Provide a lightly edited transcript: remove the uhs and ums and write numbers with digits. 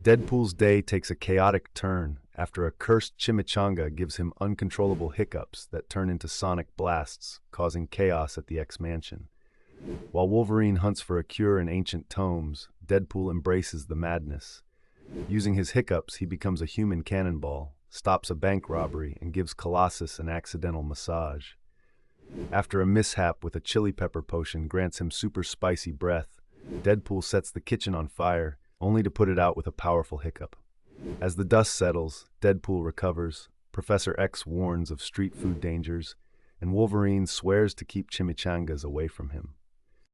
Deadpool's day takes a chaotic turn after a cursed chimichanga gives him uncontrollable hiccups that turn into sonic blasts, causing chaos at the X-Mansion. While Wolverine hunts for a cure in ancient tomes, Deadpool embraces the madness. Using his hiccups, he becomes a human cannonball, stops a bank robbery, and gives Colossus an accidental massage. After a mishap with a chili pepper potion grants him super spicy breath, Deadpool sets the kitchen on fire, only to put it out with a powerful hiccup. As the dust settles, Deadpool recovers, Professor X warns of street food dangers, and Wolverine swears to keep chimichangas away from him.